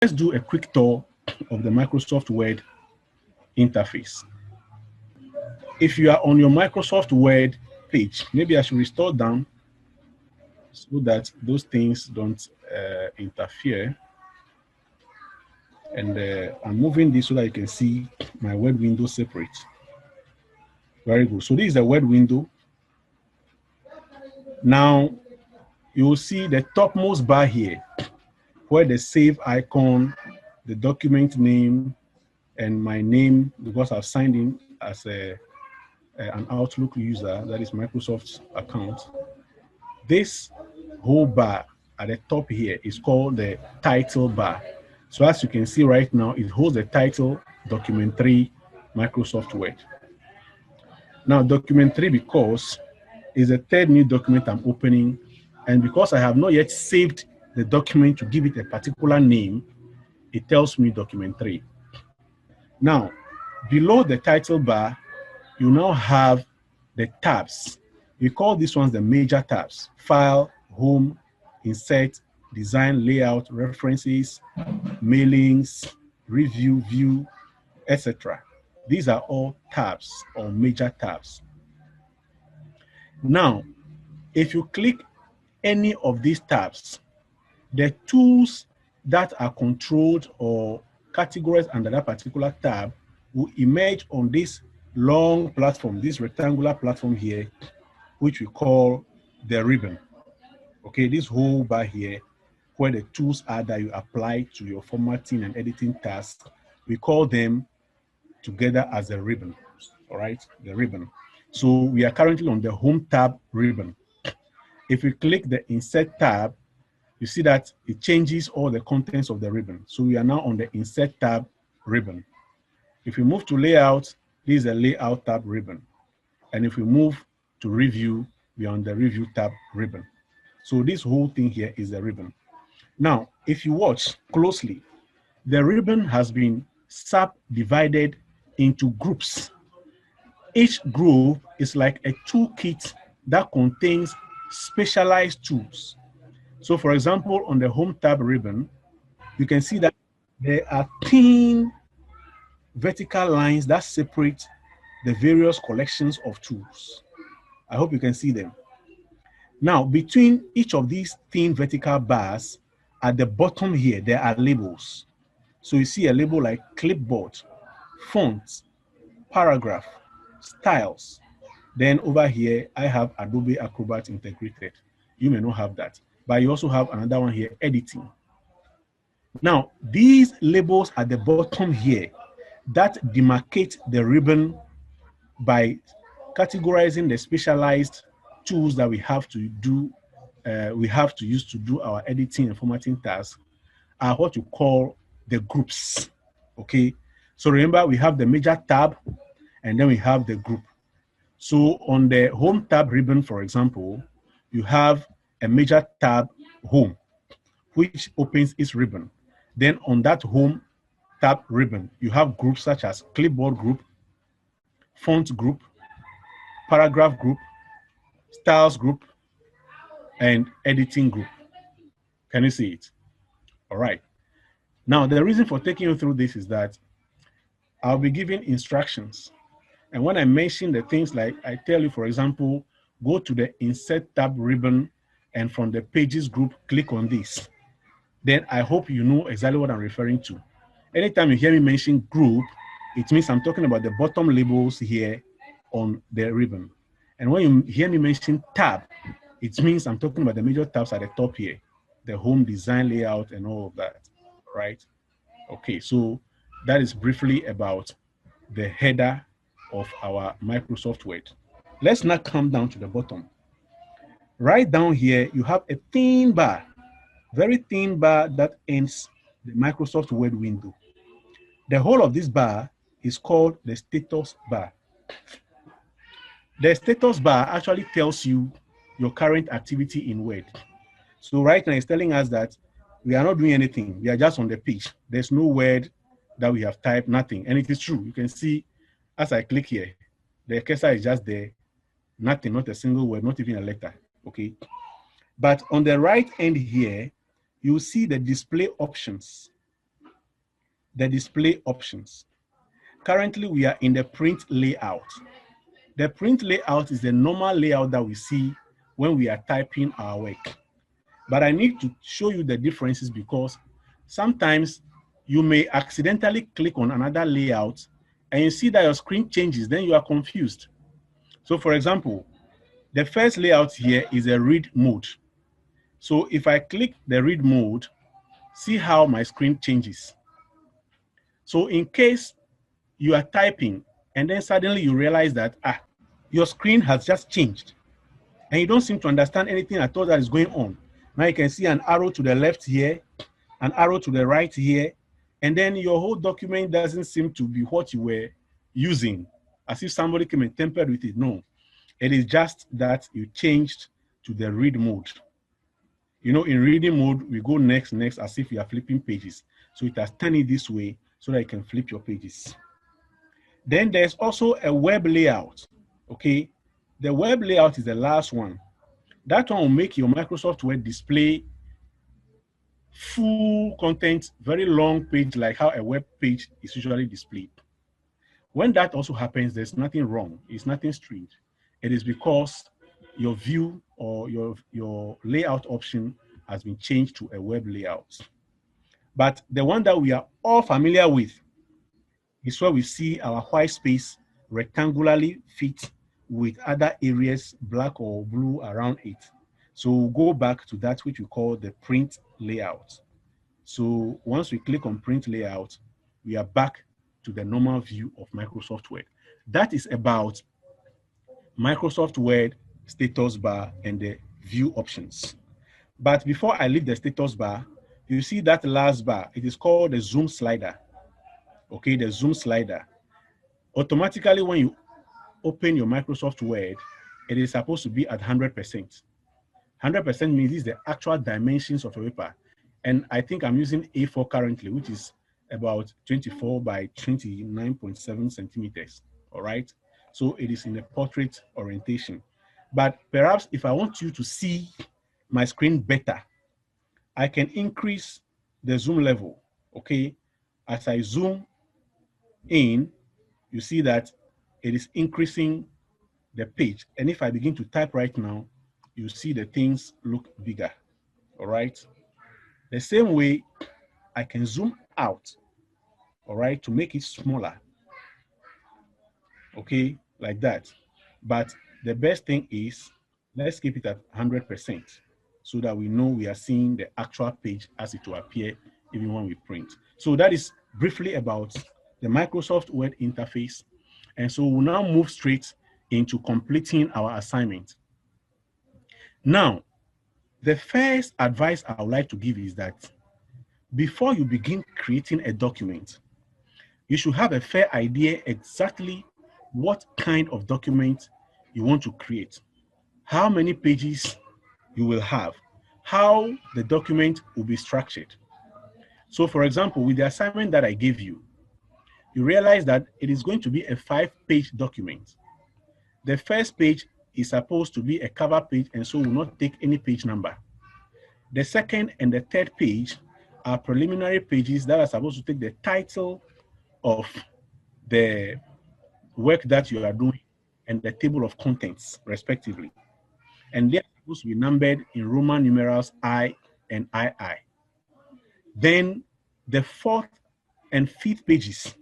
Let's do a quick tour of the Microsoft Word interface. If you are on your Microsoft Word page, maybe I should restore down so that those things don't interfere. And I'm moving this so that you can see my Word window separate. Very good. So this is the Word window. Now you will see the topmost bar here where the save icon, the document name, and my name, because I've signed in as an Outlook user, that is Microsoft's account. This whole bar at the top here is called the title bar. So as you can see right now, it holds the title Document 3 Microsoft Word. Now, Document 3, because is the third new document I'm opening, and because I have not yet saved the document to give it a particular name, it tells me Document 3. Now, below the title bar, you now have the tabs. We call these ones the major tabs: File, Home, Insert, Design, Layout, References, Mailings, Review, View, etc. These are all tabs or major tabs. Now, if you click any of these tabs, the tools that are controlled or categorized under that particular tab will emerge on this long platform, this rectangular platform here, which we call the ribbon. Okay, this whole bar here, where the tools are that you apply to your formatting and editing tasks, we call them together as a ribbon. All right, the ribbon. So we are currently on the Home tab ribbon. If we click the Insert tab, you see that it changes all the contents of the ribbon. So we are now on the Insert tab ribbon. If we move to Layout, this is the Layout tab ribbon. And if we move to Review, we are on the Review tab ribbon. So this whole thing here is the ribbon. Now, if you watch closely, the ribbon has been subdivided into groups. Each group is like a toolkit that contains specialized tools. So for example, on the Home tab ribbon, you can see that there are thin vertical lines that separate the various collections of tools. I hope you can see them. Now, between each of these thin vertical bars, at the bottom here, there are labels. So you see a label like clipboard, fonts, paragraph, styles. Then over here, I have Adobe Acrobat integrated. You may not have that, but you also have another one here, editing. Now, these labels at the bottom here that demarcate the ribbon by categorizing the specialized tools that we have to do, use to do our editing and formatting tasks are what you call the groups. Okay, so remember we have the major tab and then we have the group. So on the Home tab ribbon, for example, you have a major tab, Home, which opens its ribbon. Then on that Home tab ribbon, you have groups such as clipboard group, font group, paragraph group, styles group, and editing group. Can you see it? All right. Now, the reason for taking you through this is that I'll be giving instructions. And when I mention the things like, I tell you, for example, go to the Insert tab ribbon and from the Pages group, click on this. Then I hope you know exactly what I'm referring to. Anytime you hear me mention group, it means I'm talking about the bottom labels here on the ribbon. And when you hear me mention tab, it means I'm talking about the major tabs at the top here, the Home, Design, Layout, and all of that, right? Okay, so that is briefly about the header of our Microsoft Word. Let's now come down to the bottom. Right down here, you have a thin bar, very thin bar that ends the Microsoft Word window. The whole of this bar is called the status bar. The status bar actually tells you your current activity in Word. So right now it's telling us that we are not doing anything. We are just on the page. There's no word that we have typed, nothing. And it is true. You can see as I click here, the cursor is just there. Nothing, not a single word, not even a letter, okay? But on the right end here, you see the display options. the display options. Currently, we are in the print layout. The print layout is the normal layout that we see when we are typing our work. But I need to show you the differences because sometimes you may accidentally click on another layout and you see that your screen changes, then you are confused. So for example, the first layout here is a read mode. So if I click the read mode, see how my screen changes. So in case you are typing and then suddenly you realize that your screen has just changed and you don't seem to understand anything at all that is going on. Now you can see an arrow to the left here, an arrow to the right here, and then your whole document doesn't seem to be what you were using, as if somebody came and tampered with it. No, it is just that you changed to the read mode. You know, in reading mode, we go next, as if you are flipping pages. So it has turned it this way so that you can flip your pages. Then there's also a web layout, okay? The web layout is the last one. That one will make your Microsoft Word display full content, very long page, like how a web page is usually displayed. When that also happens, there's nothing wrong. It's nothing strange. It is because your view or your layout option has been changed to a web layout. But the one that we are all familiar with is where we see our white space rectangularly fit with other areas, black or blue around it. So we'll go back to that which we call the print layout. So once we click on print layout, we are back to the normal view of Microsoft Word. That is about Microsoft Word status bar and the view options. But before I leave the status bar, you see that last bar, it is called the zoom slider. Okay, the zoom slider. Automatically, when you open your Microsoft Word, it is supposed to be at 100%. 100% means this is the actual dimensions of a paper. And I think I'm using A4 currently, which is about 24 by 29.7 centimeters. All right. So it is in a portrait orientation. But perhaps if I want you to see my screen better, I can increase the zoom level. Okay. As I zoom in, you see that it is increasing the page. And if I begin to type right now, you see the things look bigger. All right. The same way I can zoom out, all right, to make it smaller. Okay, like that. But the best thing is, let's keep it at 100% so that we know we are seeing the actual page as it will appear even when we print. So that is briefly about the Microsoft Word interface. And so we'll now move straight into completing our assignment. Now, the first advice I would like to give is that before you begin creating a document, you should have a fair idea exactly what kind of document you want to create, how many pages you will have, how the document will be structured. So for example, with the assignment that I gave you, you realize that it is going to be a 5-page document. The first page is supposed to be a cover page and so will not take any page number. The second and the third page are preliminary pages that are supposed to take the title of the work that you are doing and the table of contents, respectively. And they are supposed to be numbered in Roman numerals I and II. Then the fourth and fifth pages,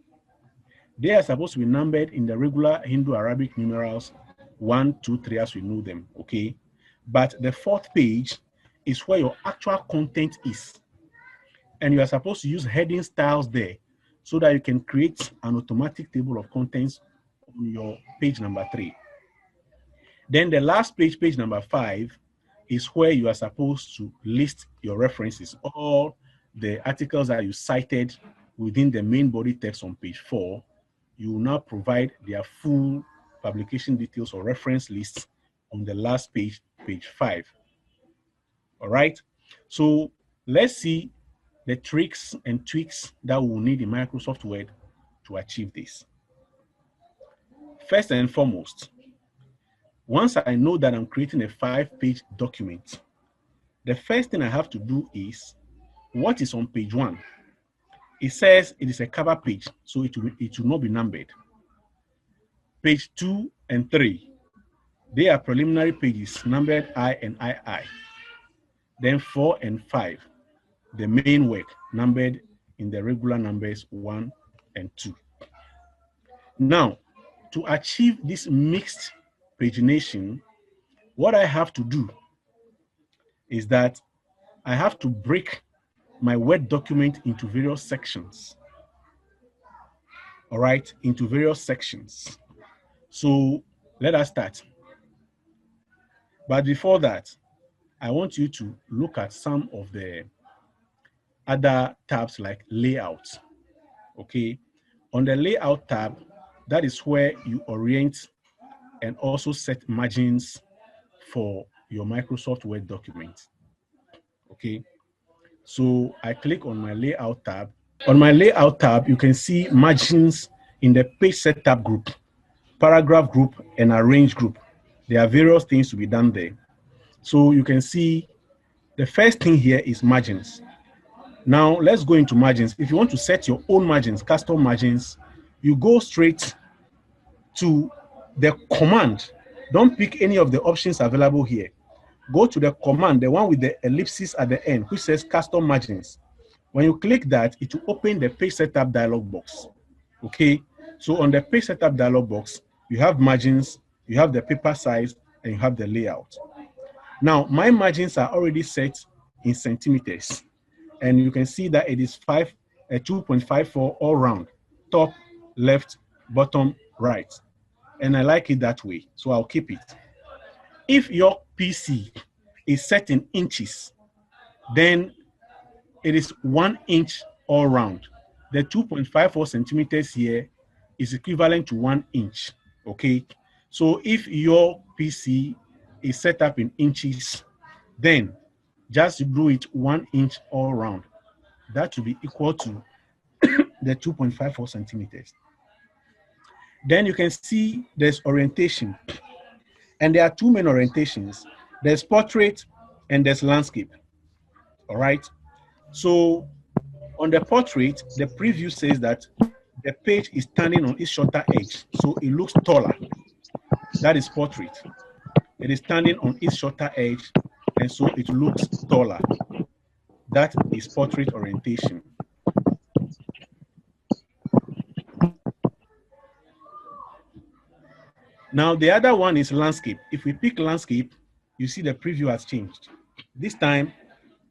they are supposed to be numbered in the regular Hindu-Arabic numerals 1, 2, 3 as we know them, okay? But the fourth page is where your actual content is. And you are supposed to use heading styles there so that you can create an automatic table of contents on your page number 3. Then the last page, page number 5, is where you are supposed to list your references, all the articles that you cited within the main body text on page 4. You will now provide their full publication details or reference lists on the last page, page 5. All right. So let's see the tricks and tweaks that we will need in Microsoft Word to achieve this. First and foremost, once I know that I'm creating a 5-page document, the first thing I have to do is what is on page 1. it says it is a cover page, so it will not be numbered. Page 2 and 3, they are preliminary pages numbered I and II. Then 4 and 5, the main work numbered in the regular numbers 1 and 2. Now, to achieve this mixed pagination, what I have to do is that I have to break my Word document into various sections. All right, into various sections. So let us start. But before that, I want you to look at some of the other tabs like layout. Okay, on the layout tab, that is where you orient and also set margins for your Microsoft Word document. Okay, so I click on my layout tab. On my layout tab, you can see margins in the page setup group, paragraph group, and arrange group. There are various things to be done there. So you can see the first thing here is margins. Now let's go into margins. If you want to set your own margins, custom margins, you go straight to the command. Don't pick any of the options available here. Go to the command, the one with the ellipsis at the end, which says custom margins. When you click that, it will open the page setup dialog box. Okay, so on the page setup dialog box, you have margins, you have the paper size, and you have the layout. Now, my margins are already set in centimeters, and you can see that it is 2.54 all round, top, left, bottom, right. And I like it that way, so I'll keep it. If your PC is set in inches, then it is 1 inch all round. The 2.54 centimeters here is equivalent to 1 inch, okay? So if your PC is set up in inches, then just do it 1 inch all round. That will be equal to the 2.54 centimeters. Then you can see there's orientation. And there are two main orientations. There's portrait and there's landscape, all right? So on the portrait, the preview says that the page is standing on its shorter edge, so it looks taller. That is portrait. It is standing on its shorter edge, and so it looks taller. That is portrait orientation. Now, the other one is landscape. If we pick landscape, you see the preview has changed. This time,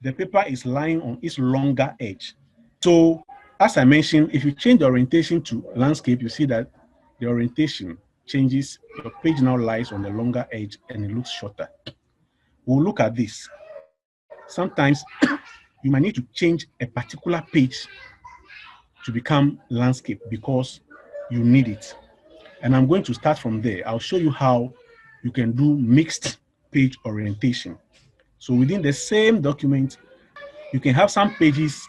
the paper is lying on its longer edge. So, as I mentioned, if you change the orientation to landscape, you see that the orientation changes. Your page now lies on the longer edge and it looks shorter. We'll look at this. Sometimes you might need to change a particular page to become landscape because you need it. And I'm going to start from there. I'll show you how you can do mixed page orientation. So within the same document, you can have some pages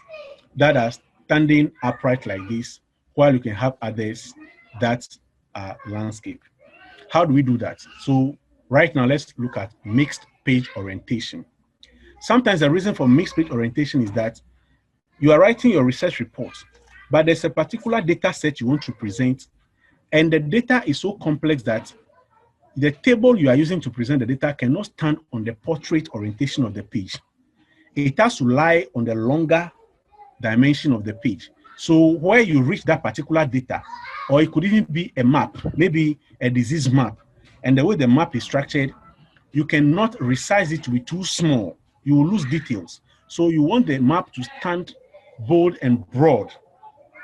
that are standing upright like this, while you can have others that are landscape. How do we do that? So right now, let's look at mixed page orientation. Sometimes the reason for mixed page orientation is that you are writing your research report, but there's a particular data set you want to present, and the data is so complex that the table you are using to present the data cannot stand on the portrait orientation of the page. It has to lie on the longer dimension of the page. So where you reach that particular data, or it could even be a map, maybe a disease map, and the way the map is structured, you cannot resize it to be too small. You will lose details. So you want the map to stand bold and broad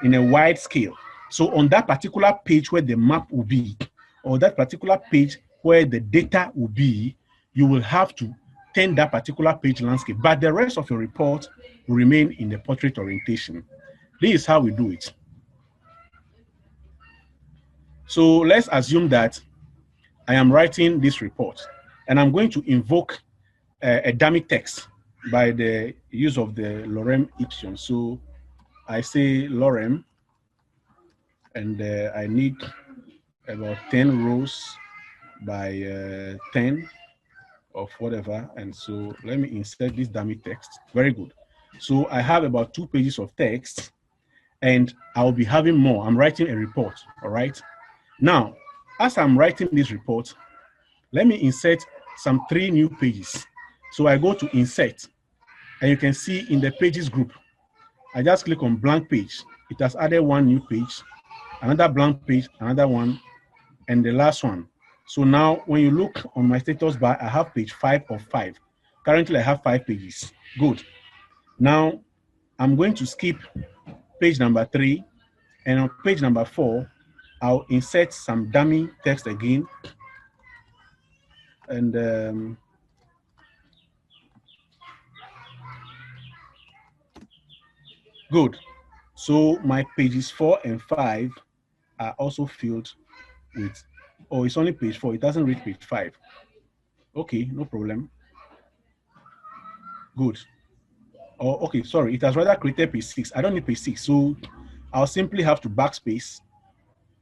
in a wide scale. So on that particular page where the map will be, or that particular page where the data will be, you will have to turn that particular page landscape. But the rest of your report will remain in the portrait orientation. This is how we do it. So let's assume that I am writing this report, and I'm going to invoke a dummy text by the use of the lorem ipsum. So I say lorem, and I need about 10 rows by 10 of whatever. And so let me insert this dummy text. Very good. So I have about 2 pages of text, and I'll be having more. I'm writing a report, all right? Now, as I'm writing this report, let me insert some 3 new pages. So I go to insert, and you can see in the pages group, I just click on blank page. It has added 1 new page, another blank page, another one, and the last one. So now when you look on my status bar, I have page 5 of 5. Currently, I have 5 pages. Good. Now, I'm going to skip page number 3, and on page number 4, I'll insert some dummy text again. And good. So my pages 4 and 5 are also filled with, oh, it's only page 4. It doesn't read page 5. Okay, no problem. Good. Oh, okay, sorry. It has rather created page 6. I don't need page 6. So I'll simply have to backspace.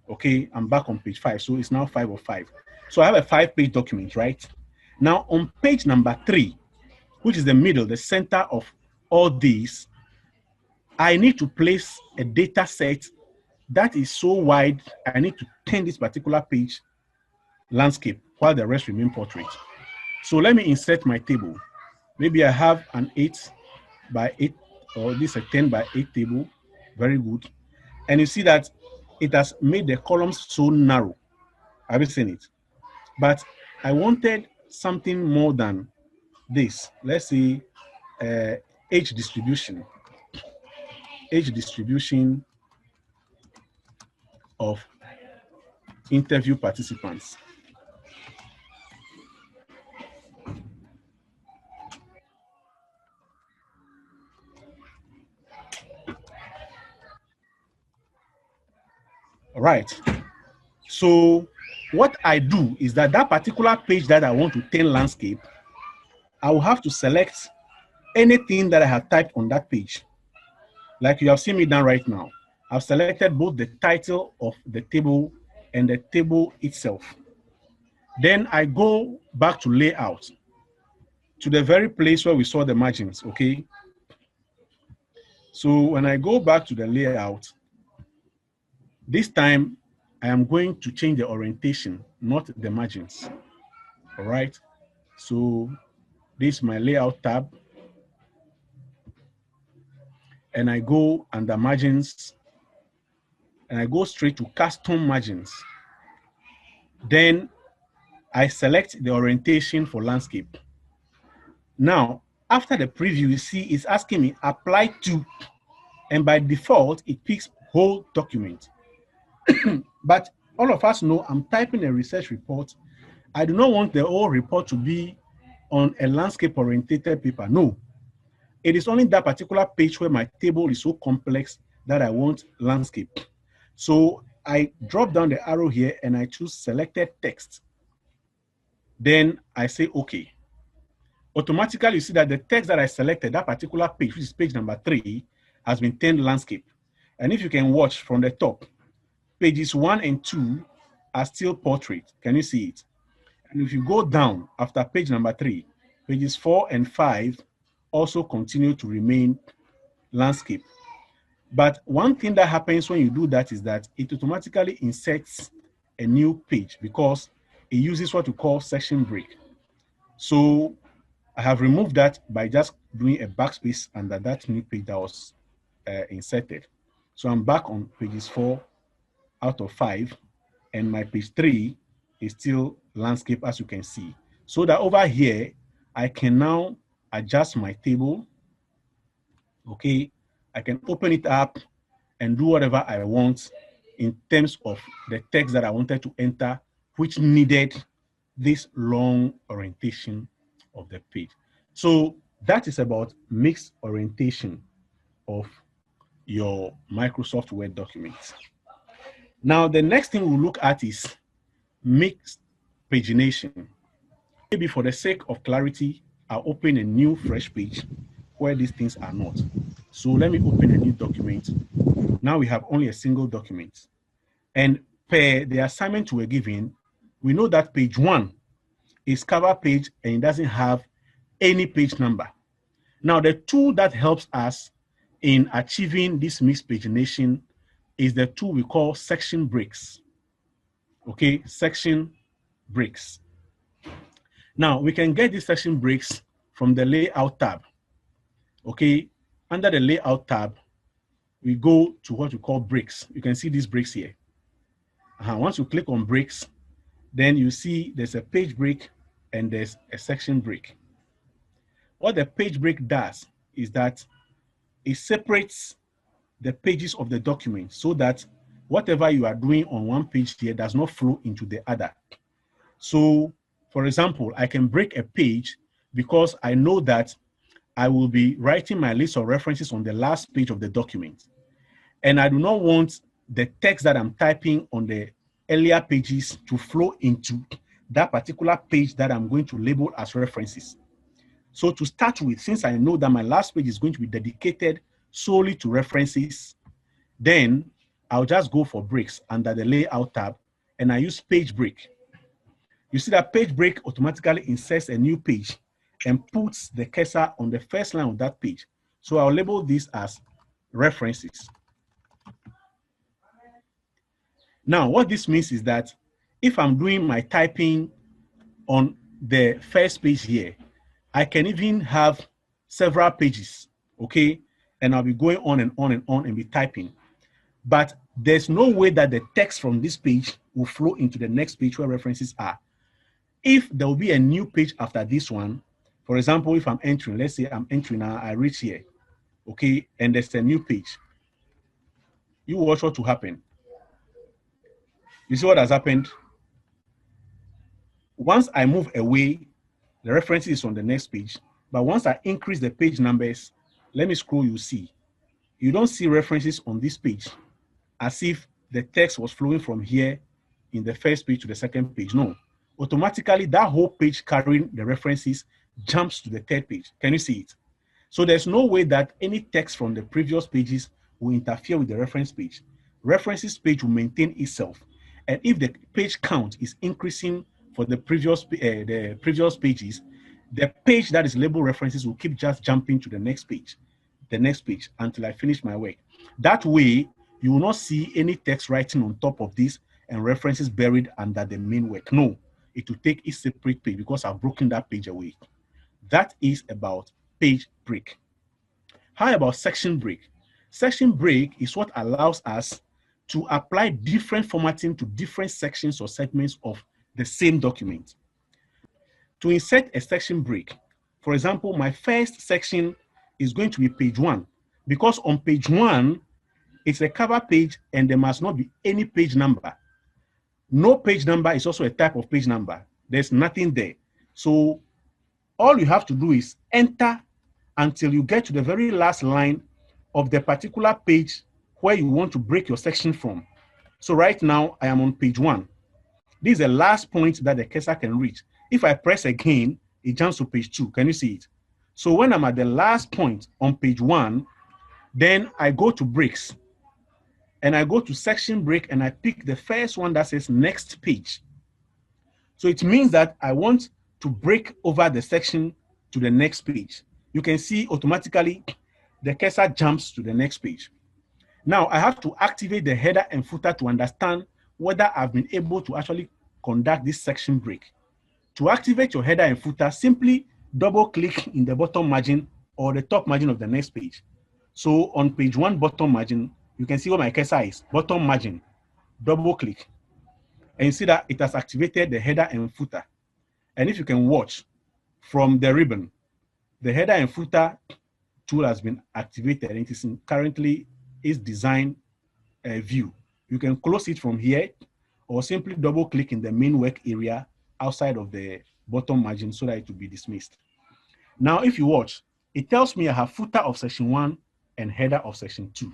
Okay, I'm back on page 5. So it's now 5 of 5. So I have a 5-page document, right? Now on page number 3, which is the middle, the center of all these, I need to place a data set that is so wide, I need to turn this particular page landscape while the rest remain portrait. So let me insert my table. Maybe I have an 8 by 8, or this is a 10 by 8 table. Very good. And you see that it has made the columns so narrow. Have you seen it? But I wanted something more than this. Let's say age distribution. Age distribution of interview participants. All right. So what I do is that particular page that I want to turn landscape, I will have to select anything that I have typed on that page. Like you have seen me done right now. I've selected both the title of the table and the table itself. Then I go back to layout, to the very place where we saw the margins, okay? So when I go back to the layout, this time I am going to change the orientation, not the margins, all right? So this is my layout tab, and I go under margins, and I go straight to custom margins. Then I select the orientation for landscape. Now, after the preview, you see it's asking me apply to, and by default, it picks whole document. But all of us know I'm typing a research report. I do not want the whole report to be on a landscape orientated paper. No, it is only that particular page where my table is so complex that I want landscape. So I drop down the arrow here and I choose selected text. Then I say, okay. Automatically, you see that the text that I selected, that particular page, which is page number 3, has been turned landscape. And if you can watch from the top, pages 1 and 2 are still portrait. Can you see it? And if you go down after page number 3, pages 4 and 5 also continue to remain landscape. But one thing that happens when you do that is that it automatically inserts a new page because it uses what we call section break. So I have removed that by just doing a backspace under that new page that was inserted. So I'm back on pages 4 out of 5, and my page 3 is still landscape, as you can see. So that over here, I can now adjust my table. Okay, I can open it up and do whatever I want in terms of the text that I wanted to enter, which needed this long orientation of the page. So that is about mixed orientation of your Microsoft Word documents. Now, the next thing we'll look at is mixed pagination. Maybe for the sake of clarity, I'll open a new fresh page where these things are not. So let me open a new document. Now we have only a single document. And per the assignment we're given, we know that page 1 is cover page and it doesn't have any page number. Now, the tool that helps us in achieving this mixed pagination is the tool we call section breaks. Okay, section breaks. Now, we can get these section breaks from the layout tab. Okay, under the layout tab, we go to what we call breaks. You can see these breaks here. Once you click on breaks, then you see there's a page break and there's a section break. What the page break does is that it separates the pages of the document so that whatever you are doing on one page here does not flow into the other. So, for example, I can break a page because I know that I will be writing my list of references on the last page of the document. And I do not want the text that I'm typing on the earlier pages to flow into that particular page that I'm going to label as references. So to start with, since I know that my last page is going to be dedicated solely to references, then I'll just go for breaks under the layout tab and I use page break. You see that page break automatically inserts a new page and puts the cursor on the first line of that page. So I'll label this as references. Now, what this means is that if I'm doing my typing on the first page here, I can even have several pages, okay? And I'll be going on and on and on and be typing. But there's no way that the text from this page will flow into the next page where references are. If there will be a new page after this one, for example, if I'm entering, let's say I'm entering now, I reach here, okay? And there's a new page. You watch what will happen. You see what has happened? Once I move away, the reference is on the next page. But once I increase the page numbers, let me scroll, you see. You don't see references on this page as if the text was flowing from here in the first page to the second page. No. Automatically, that whole page carrying the references jumps to the third page. Can you see it? So there's no way that any text from the previous pages will interfere with the reference page. References page will maintain itself. And if the page count is increasing for the previous pages, the page that is labeled references will keep just jumping to the next page until I finish my work. That way, you will not see any text writing on top of this and references buried under the main work. No, it will take a separate page because I've broken that page away. That is about page break. How about section break? Section break is what allows us to apply different formatting to different sections or segments of the same document. To insert a section break, for example, my first section is going to be page 1 because on page 1, it's a cover page and there must not be any page number. No page number is also a type of page number. There's nothing there. So all you have to do is enter until you get to the very last line of the particular page where you want to break your section from. So right now, I am on page 1. This is the last point that the cursor can reach. If I press again, it jumps to page 2. Can you see it? So when I'm at the last point on page 1, then I go to breaks. And I go to section break and I pick the first one that says next page. So it means that I want to break over the section to the next page. You can see automatically the cursor jumps to the next page. Now I have to activate the header and footer to understand whether I've been able to actually conduct this section break. To activate your header and footer, simply double click in the bottom margin or the top margin of the next page. So on page 1 bottom margin, you can see where my cursor is, bottom margin, double click. And you see that it has activated the header and footer. And if you can watch from the ribbon, the header and footer tool has been activated and it is currently its design view. You can close it from here or simply double click in the main work area outside of the bottom margin so that it will be dismissed. Now, if you watch, it tells me I have footer of section 1 and header of section 2.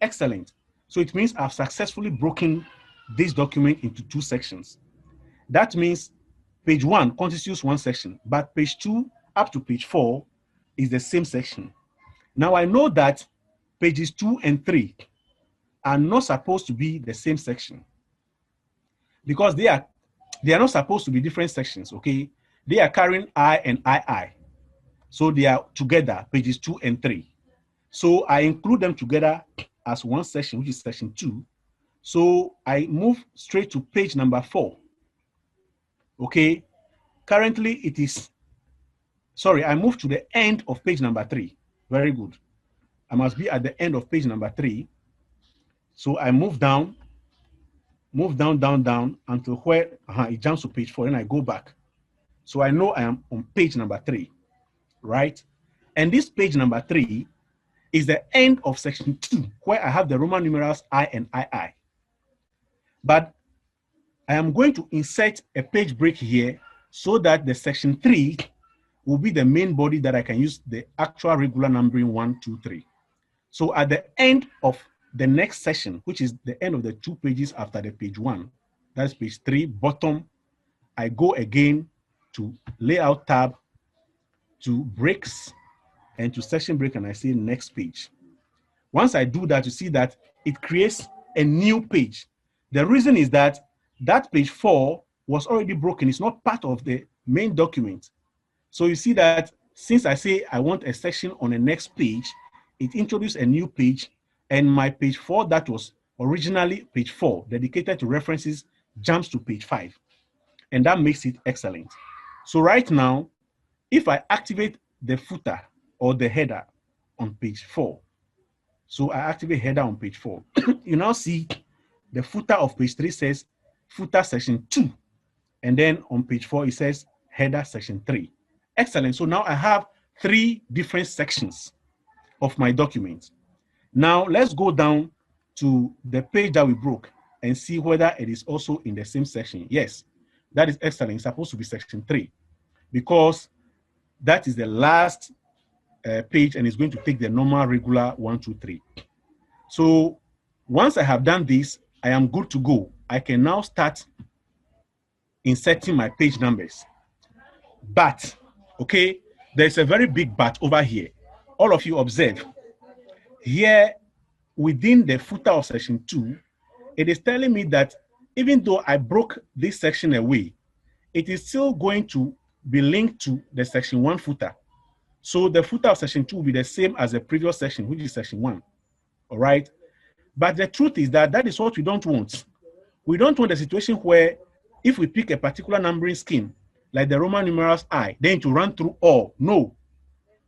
Excellent. So it means I've successfully broken this document into 2 sections. That means page 1 constitutes 1 section, but page 2 up to page 4 is the same section. Now I know that pages 2 and 3 are not supposed to be the same section because they are not supposed to be different sections, okay? They are carrying I and II. So they are together, pages 2 and 3. So I include them together as one section, which is section 2. So I move straight to page number 4. Okay. Currently it is, sorry, I move to the end of page number 3. Very good. I must be at the end of page number 3. So I move down, down until where it jumps to page 4, and I go back. So I know I am on page number 3, right? And this page number 3 is the end of section 2, where I have the Roman numerals I and II. But I am going to insert a page break here so that the section 3 will be the main body that I can use the actual regular numbering 1, 2, 3. So at the end of the next session, which is the end of the 2 pages after the page 1, that's page 3, bottom, I go again to layout tab, to breaks, and to section break, and I say next page. Once I do that, you see that it creates a new page. The reason is that that page 4 was already broken. It's not part of the main document. So you see that since I say I want a section on the next page, it introduced a new page, and my page 4 that was originally page 4 dedicated to references jumps to page 5, and that makes it excellent. So right now, if I activate the footer or the header on page 4, so I activate header on page 4, you now see the footer of page 3 says footer section 2, and then on page 4 it says header section 3. Excellent. So now I have 3 different sections of my document. Now let's go down to the page that we broke and see whether it is also in the same section. Yes, that is excellent. It's supposed to be section 3 because that is the last page, and it's going to take the normal regular 1, 2, 3. So once I have done this, I am good to go. I can now start inserting my page numbers. But, okay, there's a very big but over here. All of you observe. Here, within the footer of section 2, it is telling me that even though I broke this section away, it is still going to be linked to the section 1 footer. So the footer of section 2 will be the same as the previous section, which is section 1. All right. But the truth is that that is what we don't want. We don't want a situation where if we pick a particular numbering scheme, like the Roman numerals I, then to run through all. No.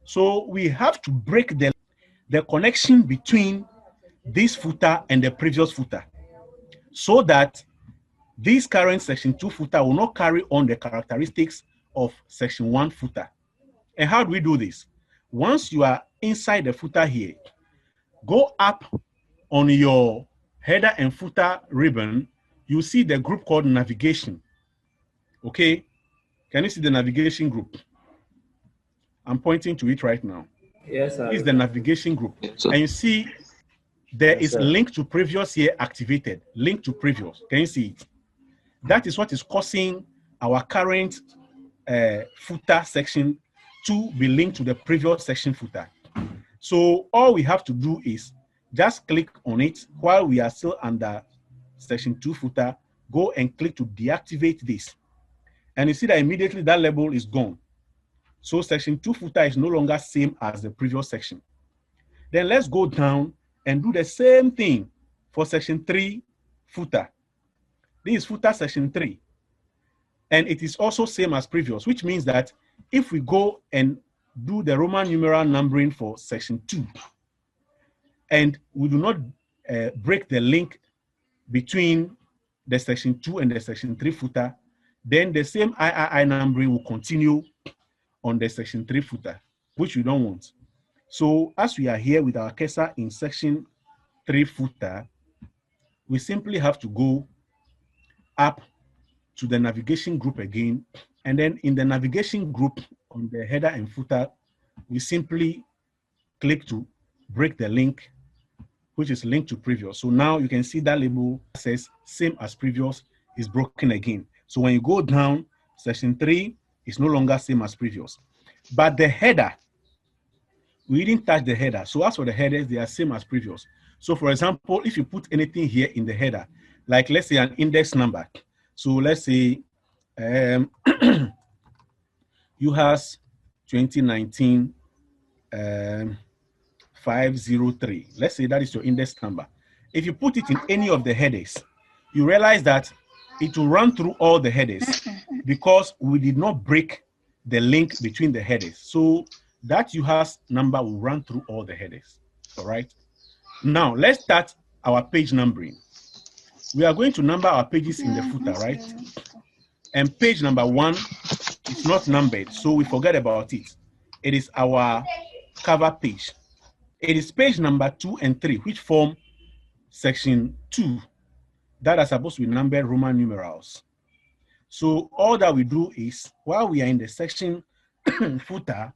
So we have to break the connection between this footer and the previous footer, so that this current section 2 footer will not carry on the characteristics of section 1 footer. And how do we do this? Once you are inside the footer here, go up on your header and footer ribbon, you see the group called navigation. Okay, can you see the navigation group? I'm pointing to it right now. Yes, sir. This is the navigation group. Yes, and you see there is link to previous here activated, link to previous. Can you see it? That is what is causing our current footer section to be linked to the previous section footer. So all we have to do is just click on it while we are still under section 2 footer, go and click to deactivate this. And you see that immediately that label is gone. So section 2 footer is no longer same as the previous section. Then let's go down and do the same thing for section 3 footer. This is footer section 3. And it is also same as previous, which means that if we go and do the Roman numeral numbering for section 2, and we do not break the link between the section 2 and the section 3 footer, then the same III numbering will continue on the section 3 footer, which we don't want. So as we are here with our cursor in section 3 footer, we simply have to go up to the navigation group again. And then in the navigation group on the header and footer, we simply click to break the link, which is linked to previous. So now you can see that label says same as previous is broken again. So when you go down, section 3 is no longer same as previous. But the header, we didn't touch the header. So as for the headers, they are same as previous. So for example, if you put anything here in the header, like let's say an index number. So let's say UHAS 2019 503. Let's say that is your index number. If you put it in any of the headers, you realize that it will run through all the headers because we did not break the link between the headers. So that UHAS number will run through all the headers. All right. Now let's start our page numbering. We are going to number our pages in the footer, right? And page number 1 is not numbered, so we forget about it. It is our cover page. It is page number 2 and 3, which form section 2 that are supposed to be numbered Roman numerals. So all that we do is, while we are in the section footer,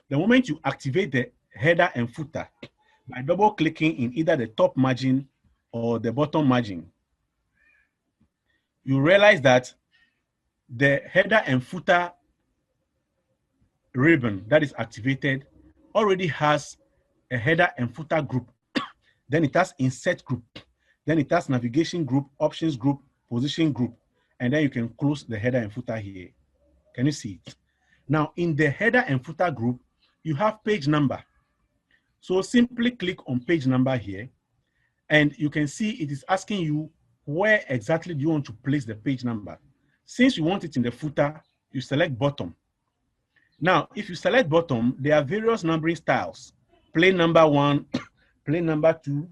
the moment you activate the header and footer by double clicking in either the top margin or the bottom margin, you realize that the header and footer ribbon that is activated already has a header and footer group. Then it has insert group. Then it has navigation group, options group, position group. And then you can close the header and footer here. Can you see it? Now, in the header and footer group, you have page number. So simply click on page number here, and you can see it is asking you where exactly do you want to place the page number. Since you want it in the footer, you select bottom. Now, if you select bottom, there are various numbering styles. Plain number 1, plain number 2,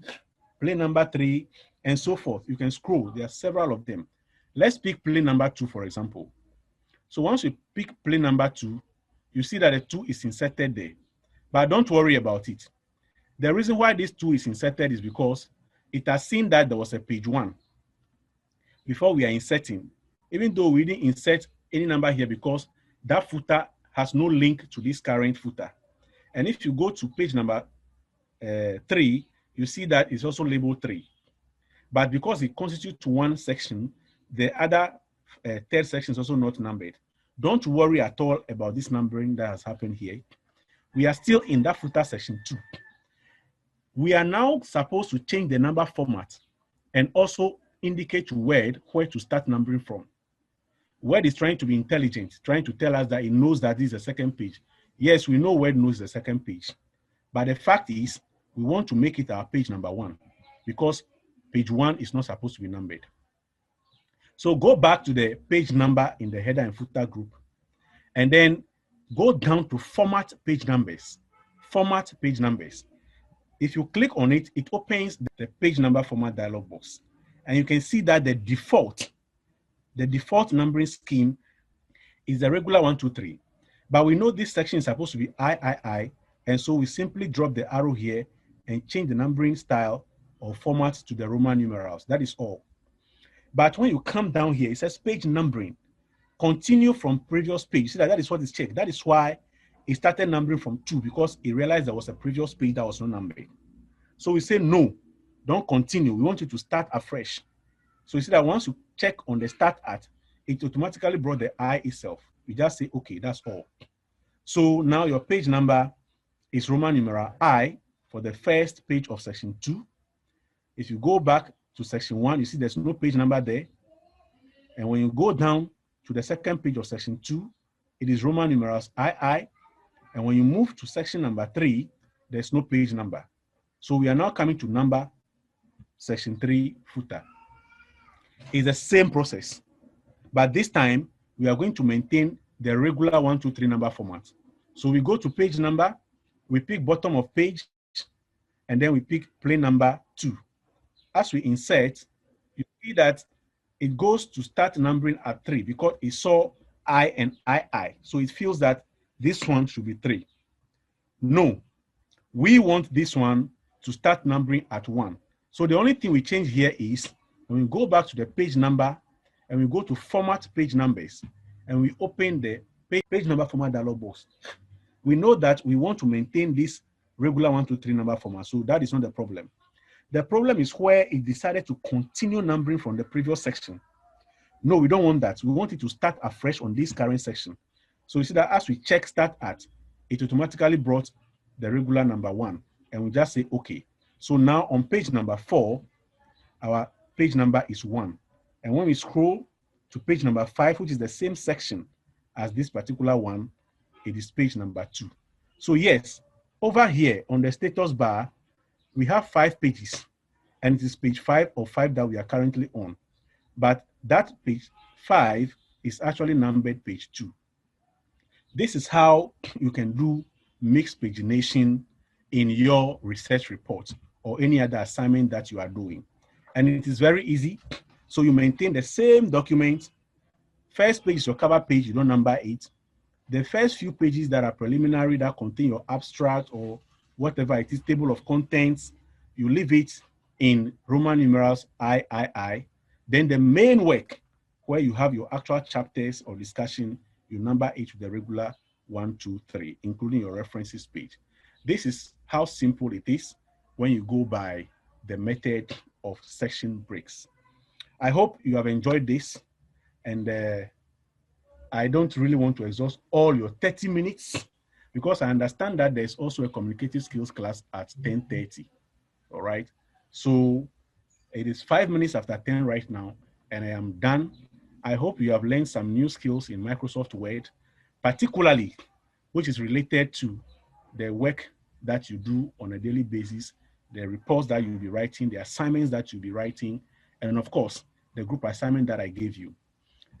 plain number 3, and so forth. You can scroll. There are several of them. Let's pick plain number 2, for example. So once you pick plain number 2, you see that the 2 is inserted there. But don't worry about it. The reason why this 2 is inserted is because it has seen that there was a page 1 before we are inserting, even though we didn't insert any number here because that footer has no link to this current footer. And if you go to page number 3, you see that it's also labeled 3. But because it constitutes one section, the other third section is also not numbered. Don't worry at all about this numbering that has happened here. We are still in that footer section 2. We are now supposed to change the number format and also indicate to Word where to start numbering from. Word is trying to be intelligent, trying to tell us that it knows that this is the second page. Yes, we know Word knows the second page. But the fact is, we want to make it our page number 1 because page 1 is not supposed to be numbered. So go back to the page number in the header and footer group, and then go down to format page numbers. Format page numbers. If you click on it, it opens the page number format dialog box. And you can see that the default numbering scheme is the regular 1, 2, 3. But we know this section is supposed to be I, and so we simply drop the arrow here and change the numbering style or format to the Roman numerals. That is all. But when you come down here, it says page numbering. Continue from previous page. You see that is what is checked. That is why it started numbering from 2, because it realized there was a previous page that was not numbered. So we say, no, don't continue. We want you to start afresh. So you see that once you check on the start at, it automatically brought the I itself. You just say, okay, that's all. So now your page number is Roman numeral I for the first page of section 2. If you go back to section 1, you see there's no page number there. And when you go down to the second page of section 2, it is Roman numerals II. And when you move to section number 3, there's no page number. So we are now coming to number section 3 footer. It's the same process, but this time we are going to maintain the regular 1, 2, 3 number format. So we go to page number, we pick bottom of page, and then we pick plain number 2. As we insert, you see that it goes to start numbering at 3 because it saw I and II. So it feels that this one should be 3. No, we want this one to start numbering at 1. So the only thing we change here is when we go back to the page number and we go to format page numbers and we open the page number format dialog box, we know that we want to maintain this regular 1, 2, 3 number format. So that is not the problem. The problem is where it decided to continue numbering from the previous section. No, we don't want that. We want it to start afresh on this current section. So you see that as we check start at, it automatically brought the regular number 1, and we just say okay. So now on page number 4, our page number is 1. And when we scroll to page number 5, which is the same section as this particular one, it is page number 2. So yes, over here on the status bar, we have 5 pages, and it is page 5 of 5 that we are currently on. But that page 5 is actually numbered page 2. This is how you can do mixed pagination in your research report or any other assignment that you are doing. And it is very easy. So you maintain the same document. First page is your cover page, you don't number it. The first few pages that are preliminary, that contain your abstract or whatever it is, table of contents, you leave it in Roman numerals III. Then the main work, where you have your actual chapters or discussion, you number it with the regular 1, 2, 3, including your references page. This is how simple it is when you go by the method of section breaks. I hope you have enjoyed this, and I don't really want to exhaust all your 30 minutes because I understand that there's also a communicative skills class at 10:30. All right. So it is 5 minutes after 10 right now, and I am done. I hope you have learned some new skills in Microsoft Word, particularly which is related to the work that you do on a daily basis, the reports that you'll be writing, the assignments that you'll be writing, and of course, the group assignment that I gave you,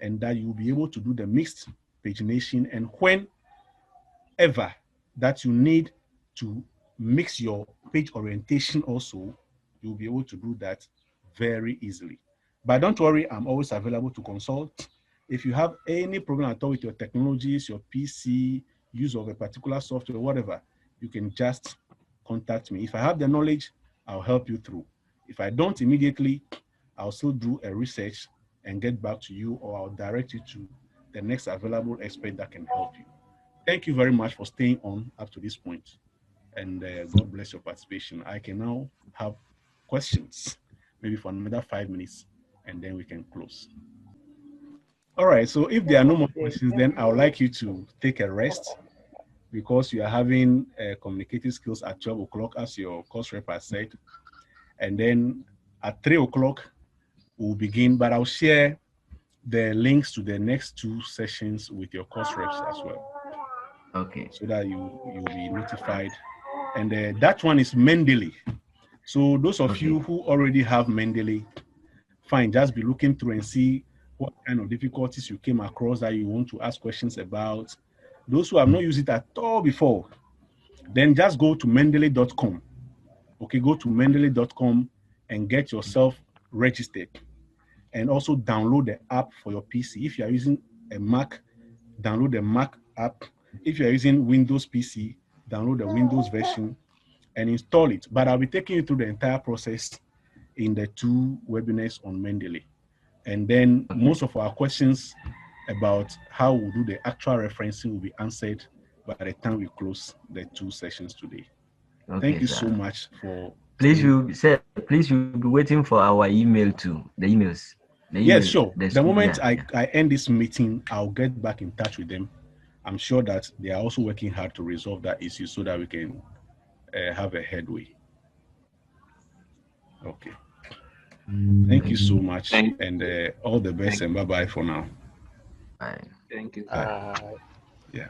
and that you'll be able to do the mixed pagination. And whenever that you need to mix your page orientation also, you'll be able to do that very easily. But don't worry, I'm always available to consult. If you have any problem at all with your technologies, your PC, use of a particular software, whatever, you can just contact me. If I have the knowledge, I'll help you through. If I don't immediately, I'll still do a research and get back to you, or I'll direct you to the next available expert that can help you. Thank you very much for staying on up to this point. And God bless your participation. I can now have questions, maybe for another 5 minutes, and then we can close. All right, so if there are no more questions, then I would like you to take a rest because you are having communicative skills at 12 o'clock, as your course rep has said. And then at 3 o'clock, we'll begin, but I'll share the links to the next 2 sessions with your course reps as well. Okay. So that you'll be notified. And that one is Mendeley. So those of you who already have Mendeley, fine, just be looking through and see what kind of difficulties you came across that you want to ask questions about. Those who have not used it at all before, then just go to mendeley.com. Okay, go to mendeley.com and get yourself registered. And also download the app for your PC. If you are using a Mac, download the Mac app. If you are using Windows PC, download the Windows version and install it. But I'll be taking you through the entire process in the 2 webinars on Mendeley. And then most of our questions about how we do the actual referencing will be answered by the time we close the 2 sessions today. Thank you so much for. Please you'll be waiting for our email too. The emails. Yes, sure. The moment I end this meeting, I'll get back in touch with them. I'm sure that they are also working hard to resolve that issue so that we can have a headway. Okay. Thank you so much, and all the best, and bye-bye for now. Bye. Thank you. Bye. Yeah.